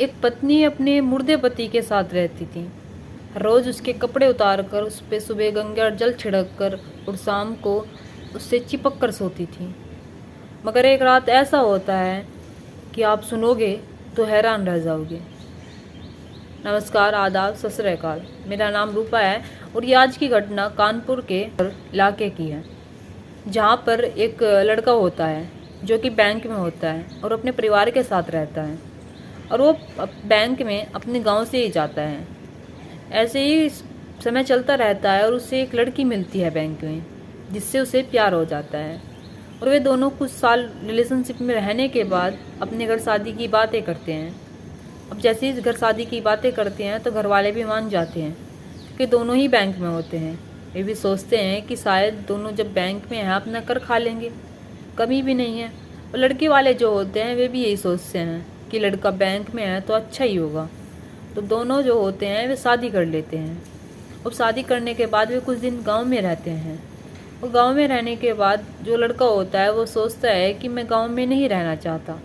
एक पत्नी अपने मुर्दे पति के साथ रहती थी। हर रोज उसके कपड़े उतार कर उस पे सुबह गंगा जल छिड़क कर और शाम को उससे चिपक कर सोती थी। मगर एक रात ऐसा होता है कि आप सुनोगे तो हैरान रह जाओगे। नमस्कार, आदाब, सत श्री अकाल। मेरा नाम रूपा है और ये आज की घटना कानपुर के इलाके की है, जहाँ पर एक लड़का होता है जो कि बैंक में होता है और अपने परिवार के साथ रहता है। और वो बैंक में अपने गांव से ही जाता है। ऐसे ही समय चलता रहता है और उसे एक लड़की मिलती है बैंक में, जिससे उसे प्यार हो जाता है। और वे दोनों कुछ साल रिलेशनशिप में रहने के बाद अपने घर शादी की बातें करते हैं। अब जैसे ही घर शादी की बातें करते हैं तो घर वाले भी मान जाते हैं, क्योंकि दोनों ही बैंक में होते हैं। वे भी सोचते हैं कि शायद दोनों जब बैंक में हैं अपना कर खा लेंगे, कमी भी नहीं है। और लड़के वाले जो होते हैं वे भी यही सोचते हैं कि लड़का बैंक में है तो अच्छा ही होगा। तो दोनों जो होते हैं वे शादी कर लेते हैं। अब शादी करने के बाद वे कुछ दिन गांव में रहते हैं। और गांव में रहने के बाद जो लड़का होता है वो सोचता है कि मैं गांव में नहीं रहना चाहता,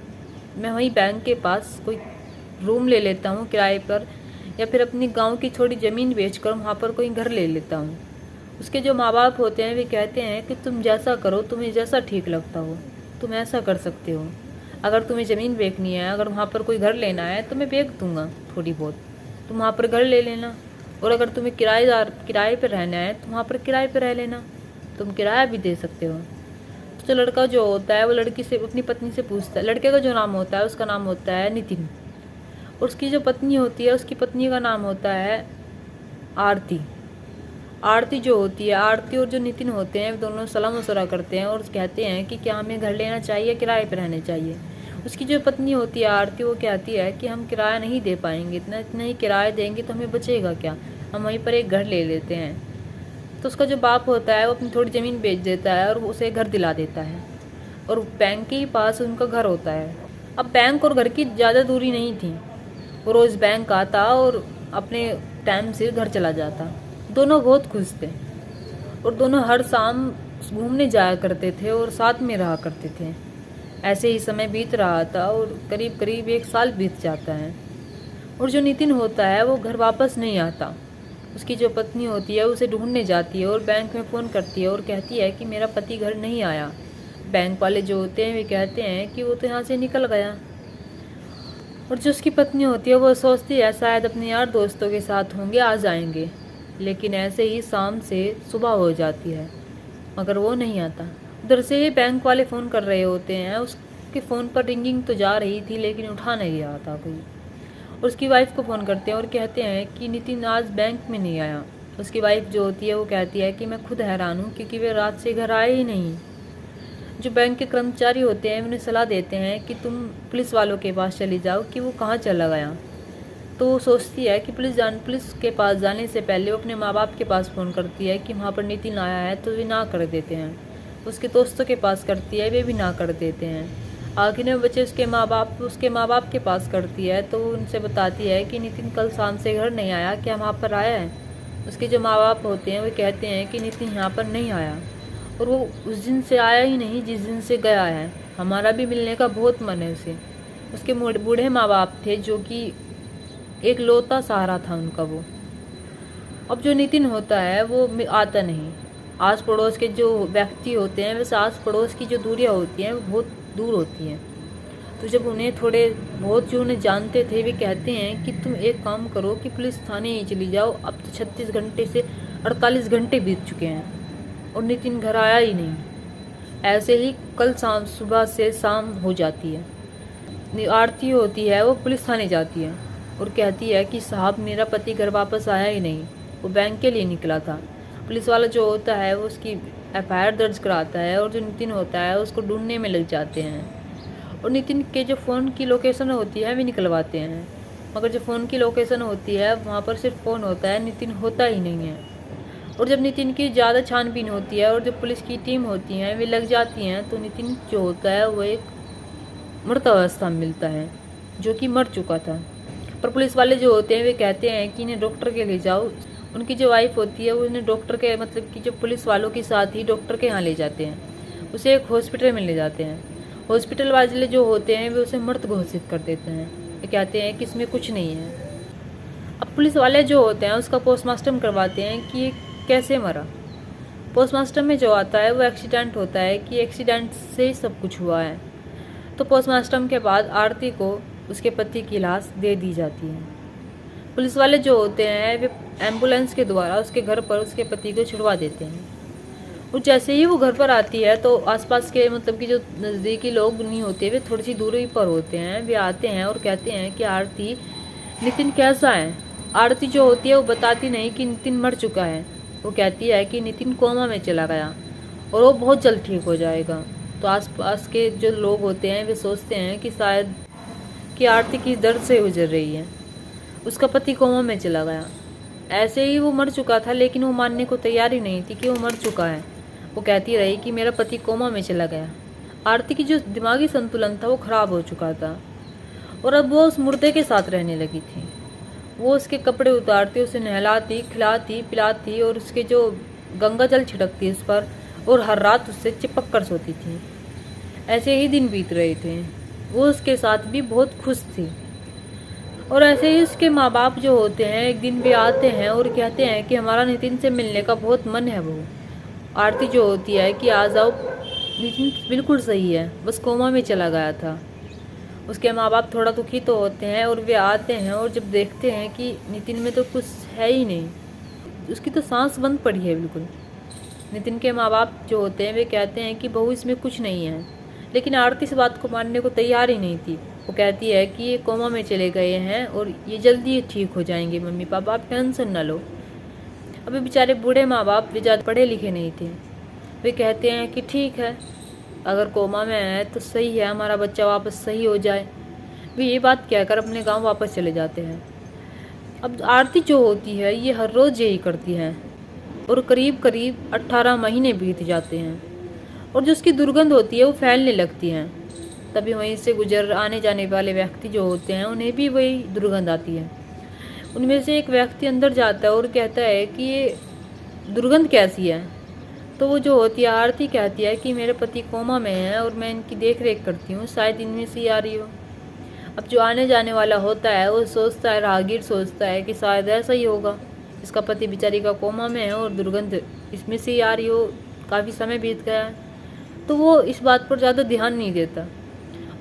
मैं वहीं बैंक के पास कोई रूम ले लेता हूँ किराए पर, या फिर अपनी गांव की थोड़ी ज़मीन बेचकर वहाँ पर कोई घर ले लेता हूँ। उसके जो माँ बाप होते हैं वे कहते हैं कि तुम जैसा करो, तुम्हें जैसा ठीक लगता हो तुम ऐसा कर सकते हो। अगर तुम्हें ज़मीन बेचनी है, अगर वहाँ पर कोई घर लेना है तो मैं बेच दूँगा थोड़ी बहुत, तुम वहाँ पर घर ले लेना। और अगर तुम्हें किराए पर रहना है तो वहाँ पर किराए पर रह लेना, तुम किराया भी दे सकते हो। तो लड़का जो होता है वो लड़की से, अपनी पत्नी से पूछता है। लड़के का जो नाम होता है उसका नाम होता है नितिन, और उसकी जो पत्नी होती है उसकी पत्नी का नाम होता है आरती। आरती जो होती है, आरती और जो नितिन होते हैं दोनों सलाह मशवरा करते हैं और कहते हैं कि क्या हमें घर लेना चाहिए, किराए पर रहने चाहिए। उसकी जो पत्नी होती है आरती, वो कहती है कि हम किराया नहीं दे पाएंगे, इतना इतना ही किराया देंगे तो हमें बचेगा क्या, हम वहीं पर एक घर ले लेते हैं। तो उसका जो बाप होता है वो अपनी थोड़ी ज़मीन बेच देता है और उसे घर दिला देता है, और बैंक के ही पास उनका घर होता है। अब बैंक और घर की ज़्यादा दूरी नहीं थी। वो रोज़ बैंक आता और अपने टाइम से घर चला जाता। दोनों बहुत खुश थे और दोनों हर शाम घूमने जाया करते थे और साथ में रहा करते थे। ऐसे ही समय बीत रहा था और करीब करीब 1 साल बीत जाता है। और जो नितिन होता है वो घर वापस नहीं आता। उसकी जो पत्नी होती है उसे ढूंढने जाती है और बैंक में फ़ोन करती है और कहती है कि मेरा पति घर नहीं आया। बैंक वाले जो होते हैं वे कहते हैं कि वो तो यहाँ से निकल गया। और जो उसकी पत्नी होती है वो सोचती है शायद अपने यार दोस्तों के साथ होंगे, आ जाएंगे। लेकिन ऐसे ही शाम से सुबह हो जाती है मगर वो नहीं आता। उधर से ही बैंक वाले फ़ोन कर रहे होते हैं, उसके फ़ोन पर रिंगिंग तो जा रही थी लेकिन उठा नहीं रहा था कोई। और उसकी वाइफ को फ़ोन करते हैं और कहते हैं कि नितिन आज बैंक में नहीं आया। उसकी वाइफ जो होती है वो कहती है कि मैं खुद हैरान हूँ, क्योंकि वे रात से घर आए ही नहीं। जो बैंक के कर्मचारी होते हैं उन्हें सलाह देते हैं कि तुम पुलिस वालों के पास चली जाओ कि वो कहाँ चला गया। तो वो सोचती है कि पुलिस के पास जाने से पहले वो अपने माँ बाप के पास फ़ोन करती है कि वहाँ पर नितिन आया है, तो वे ना कर देते हैं। उसके दोस्तों के पास करती है, वे भी ना कर देते हैं। आखिर में बचे उसके माँ बाप के पास करती है, तो वो उनसे बताती है कि नितिन कल शाम से घर नहीं आया, क्या वहाँ पर आया है। उसके जो माँ बाप होते हैं वे कहते हैं कि नितिन यहाँ पर नहीं आया, और वो उस दिन से आया ही नहीं जिस दिन से गया है, हमारा भी मिलने का बहुत मन है उसे। उसके बूढ़े माँ बाप थे जो कि एक लौता सहारा था उनका वो। अब जो नितिन होता है वो आता नहीं। आस पड़ोस के जो व्यक्ति होते हैं वैसे आस पड़ोस की जो दूरियां होती हैं वो बहुत दूर होती हैं। तो जब उन्हें थोड़े बहुत जो उन्हें जानते थे वे कहते हैं कि तुम एक काम करो कि पुलिस थाने ही चली जाओ, अब तो 36 घंटे से 48 घंटे बीत चुके हैं और नितिन घर आया ही नहीं। ऐसे ही कल शाम सुबह से शाम हो जाती है। आरती होती है वो पुलिस थाने जाती है और कहती है कि साहब मेरा पति घर वापस आया ही नहीं, वो बैंक के लिए निकला था। पुलिस वाला जो होता है वो उसकी एफआईआर दर्ज कराता है और जो नितिन होता है उसको ढूंढने में लग जाते हैं। और नितिन के जो फ़ोन की लोकेशन होती है वे निकलवाते हैं, मगर जो फ़ोन की लोकेशन होती है वहाँ पर सिर्फ फ़ोन होता है, नितिन होता ही नहीं है। और जब नितिन की ज़्यादा छानबीन होती है और जब पुलिस की टीम होती है वे लग जाती हैं, तो नितिन जो होता है वो एक मृत अवस्था में मिलता है, जो कि मर चुका था। पर पुलिस वाले जो होते हैं वे कहते हैं कि इन्हें डॉक्टर के ले जाओ। उनकी जो वाइफ होती है वो इन्हें डॉक्टर के, मतलब कि जो पुलिस वालों के साथ ही डॉक्टर के यहाँ ले जाते हैं, उसे एक हॉस्पिटल में ले जाते हैं। हॉस्पिटल वाले जो होते हैं वे उसे मृत घोषित कर देते हैं। वे कहते हैं कि इसमें कुछ नहीं है। अब पुलिस वाले जो होते हैं उसका पोस्टमार्टम करवाते हैं कि ये कैसे मरा। पोस्टमार्टम में जो आता है वो एक्सीडेंट होता है कि एक्सीडेंट से ही सब कुछ हुआ है। तो पोस्टमार्टम के बाद आरती को उसके पति की लाश दे दी जाती है। पुलिस वाले जो होते हैं वे एम्बुलेंस के द्वारा उसके घर पर उसके पति को छुड़वा देते हैं। और जैसे ही वो घर पर आती है तो आसपास के मतलब कि जो नज़दीकी लोग नहीं होते वे थोड़ी सी दूरी पर होते हैं। वे आते हैं और कहते हैं कि आरती, नितिन कैसा है। आरती जो होती है वो बताती नहीं कि नितिन मर चुका है। वो कहती है कि नितिन कोमा में चला गया और वो बहुत जल्द ठीक हो जाएगा। तो आसपास के जो लोग होते हैं वे सोचते हैं कि शायद कि आरती किस दर्द से गुजर रही है, उसका पति कोमा में चला गया। ऐसे ही वो मर चुका था, लेकिन वो मानने को तैयार ही नहीं थी कि वो मर चुका है। वो कहती रही कि मेरा पति कोमा में चला गया। आरती की जो दिमागी संतुलन था वो खराब हो चुका था और अब वो उस मुर्दे के साथ रहने लगी थी। वो उसके कपड़े उतारती, उसे नहलाती, खिलाती, पिलाती और उसके जो गंगा जल छिड़कती उस पर और हर रात उससे चिपक कर सोती थी। ऐसे ही दिन बीत रहे थे। वो उसके साथ भी बहुत खुश थी। और ऐसे ही उसके माँ बाप जो होते हैं एक दिन भी आते हैं और कहते हैं कि हमारा नितिन से मिलने का बहुत मन है। वो आरती जो होती है कि आ जाओ, नितिन बिल्कुल सही है, बस कोमा में चला गया था। उसके माँ बाप थोड़ा दुखी तो होते हैं और वे आते हैं और जब देखते हैं कि नितिन में तो कुछ है ही नहीं, उसकी तो सांस बंद पड़ी है बिल्कुल। नितिन के माँ बाप जो होते हैं वे कहते हैं कि बहू इसमें कुछ नहीं है, लेकिन आरती इस बात को मानने को तैयार ही नहीं थी। वो कहती है कि ये कोमा में चले गए हैं और ये जल्दी ठीक हो जाएंगे, मम्मी पापा आप टेंशन ना लो। अभी बेचारे बूढ़े माँ बाप वे ज़्यादा पढ़े लिखे नहीं थे। वे कहते हैं कि ठीक है, अगर कोमा में है तो सही है, हमारा बच्चा वापस सही हो जाए। वे ये बात कहकर अपने गांव वापस चले जाते हैं। अब आरती जो होती है ये हर रोज़ यही करती है और करीब करीब 18 महीने बीत जाते हैं और जो उसकी दुर्गंध होती है वो फैलने लगती है। तभी वहीं से गुजर आने जाने वाले व्यक्ति जो होते हैं उन्हें भी वही दुर्गंध आती है। उनमें से एक व्यक्ति अंदर जाता है और कहता है कि ये दुर्गंध कैसी है। तो वो जो होती है आरती कहती है कि मेरे पति कोमा में है और मैं इनकी देख रेख करती हूँ, शायद इनमें से ही आ रही हो। अब जो आने जाने वाला होता है वो सोचता है, राहगीर सोचता है कि शायद ऐसा ही होगा, इसका पति बेचारी का कोमा में है और दुर्गंध इसमें से ही आ रही हो, काफ़ी समय बीत गया है। तो वो इस बात पर ज़्यादा ध्यान नहीं देता।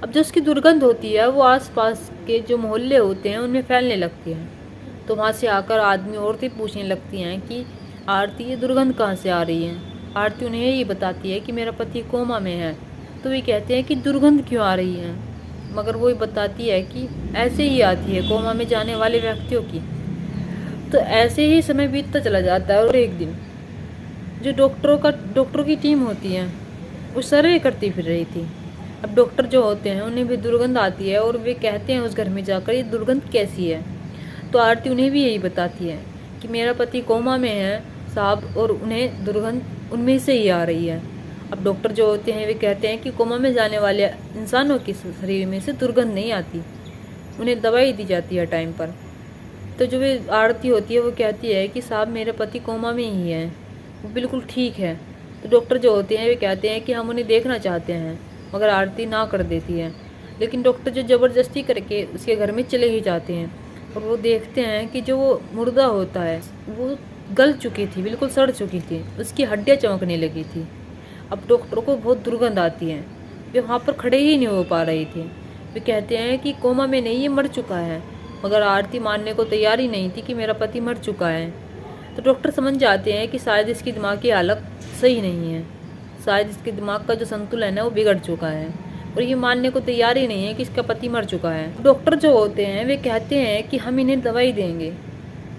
अब जो उसकी दुर्गंध होती है वो आसपास के जो मोहल्ले होते हैं उनमें फैलने लगती है। तो वहाँ से आकर आदमी औरतें पूछने लगती हैं कि आरती ये दुर्गंध कहाँ से आ रही है। आरती उन्हें यही बताती है कि मेरा पति कोमा में है। तो वे कहते हैं कि दुर्गंध क्यों आ रही है, मगर वो बताती है कि ऐसे ही आती है कोमा में जाने वाले व्यक्तियों की। तो ऐसे ही समय बीतता चला जाता है और एक दिन जो डॉक्टरों की टीम होती है वो सर्वे करती फिर रही थी। अब डॉक्टर जो होते हैं उन्हें भी दुर्गंध आती है और वे कहते हैं उस घर में जाकर ये दुर्गंध कैसी है। तो आरती उन्हें भी यही बताती है कि मेरा पति कोमा में है साहब और उन्हें दुर्गंध उनमें से ही आ रही है। अब डॉक्टर जो होते हैं वे कहते हैं कि कोमा में जाने वाले इंसानों के शरीर में से दुर्गंध नहीं आती, उन्हें दवाई दी जाती है टाइम पर। तो जो वे आरती होती है वो कहती है कि साहब मेरे पति कोमा में ही है, वो बिल्कुल ठीक है। तो डॉक्टर जो होते हैं वे कहते हैं कि हम उन्हें देखना चाहते हैं, मगर आरती ना कर देती है। लेकिन डॉक्टर जो ज़बरदस्ती करके उसके घर में चले ही जाते हैं और वो देखते हैं कि जो वो मुर्दा होता है वो गल चुकी थी, बिल्कुल सड़ चुकी थी, उसकी हड्डियाँ चमकने लगी थी। अब डॉक्टर को बहुत दुर्गंध आती है, वे वहाँ पर खड़े ही नहीं हो पा रही थी। वे कहते हैं कि कोमा में नहीं, ये मर चुका है, मगर आरती मानने को तैयार ही नहीं थी कि मेरा पति मर चुका है। तो डॉक्टर समझ जाते हैं कि शायद इसकी दिमाग की हालत सही नहीं है, शायद इसके दिमाग का जो संतुलन है वो बिगड़ चुका है और ये मानने को तैयार ही नहीं है कि इसका पति मर चुका है। डॉक्टर जो होते हैं वे कहते हैं कि हम इन्हें दवाई देंगे,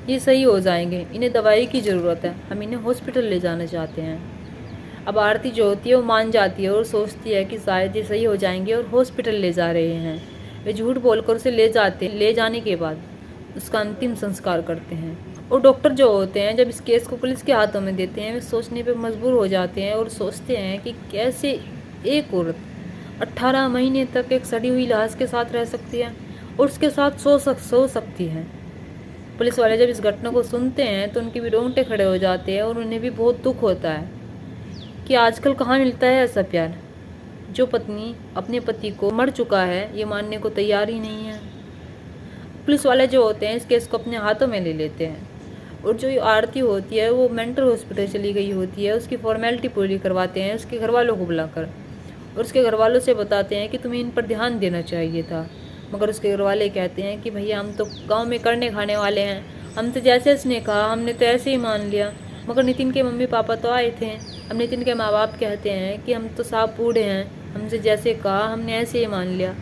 ये सही हो जाएंगे, इन्हें दवाई की ज़रूरत है, हम इन्हें हॉस्पिटल ले जाना चाहते हैं। अब आरती जो होती है वो मान जाती है और सोचती है कि शायद ये सही हो जाएंगे और हॉस्पिटल ले जा रहे हैं। वे झूठ बोलकर उसे ले जाते, ले जाने के बाद उसका अंतिम संस्कार करते हैं। और डॉक्टर जो होते हैं जब इस केस को पुलिस के हाथों में देते हैं वे सोचने पे मजबूर हो जाते हैं और सोचते हैं कि कैसे एक औरत 18 महीने तक एक सड़ी हुई लाश के साथ रह सकती है और उसके साथ सो सकती है। पुलिस वाले जब इस घटना को सुनते हैं तो उनके भी रोंगटे खड़े हो जाते हैं और उन्हें भी बहुत दुख होता है कि आजकल कहाँ मिलता है ऐसा प्यार। जो पत्नी अपने पति को मर चुका है ये मानने को तैयार ही नहीं है। पुलिस वाले जो होते हैं इस केस को अपने हाथों में ले लेते हैं और जो आरती होती है वो मेंटल हॉस्पिटल चली गई होती है, उसकी फॉर्मेलिटी पूरी करवाते हैं उसके घर वालों को बुलाकर और उसके घर वालों से बताते हैं कि तुम्हें इन पर ध्यान देना चाहिए था। मगर उसके घर वाले कहते हैं कि भैया हम तो गांव में करने खाने वाले हैं, हम तो जैसे उसने कहा हमने तो ऐसे ही मान लिया। मगर नितिन के मम्मी पापा तो आए थे। अब नितिन के माँ बाप कहते हैं कि हम तो साफ बूढ़े हैं, हमसे जैसे कहा हमने ऐसे ही मान लिया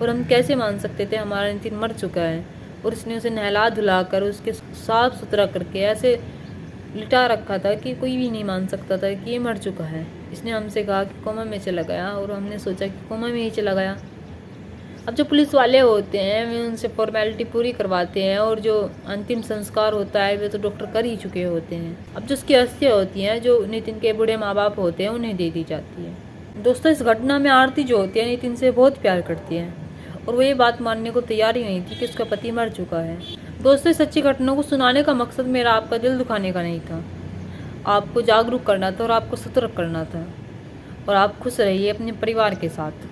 और हम कैसे मान सकते थे, हमारा नितिन मर चुका है। और उसने उसे नहला धुला कर उसके साफ सुथरा करके ऐसे लिटा रखा था कि कोई भी नहीं मान सकता था कि ये मर चुका है। इसने हमसे कहा कि कोमा में चला गया और हमने सोचा कि कोमा में ही चला गया। अब जो पुलिस वाले होते हैं वे उनसे फॉर्मेलिटी पूरी करवाते हैं और जो अंतिम संस्कार होता है वे तो डॉक्टर कर ही चुके होते हैं। अब जो उसकी अस्थियाँ होती हैं जो नितिन के बूढ़े माँ बाप होते हैं उन्हें दे दी जाती है। दोस्तों, इस घटना में आरती जो होती है नितिन से बहुत प्यार करती है और वो ये बात मानने को तैयार ही नहीं थी कि उसका पति मर चुका है। दोस्तों, इस सच्ची घटना को सुनाने का मकसद मेरा आपका दिल दुखाने का नहीं था, आपको जागरूक करना था और आपको सतर्क करना था। और आप खुश रहिए अपने परिवार के साथ।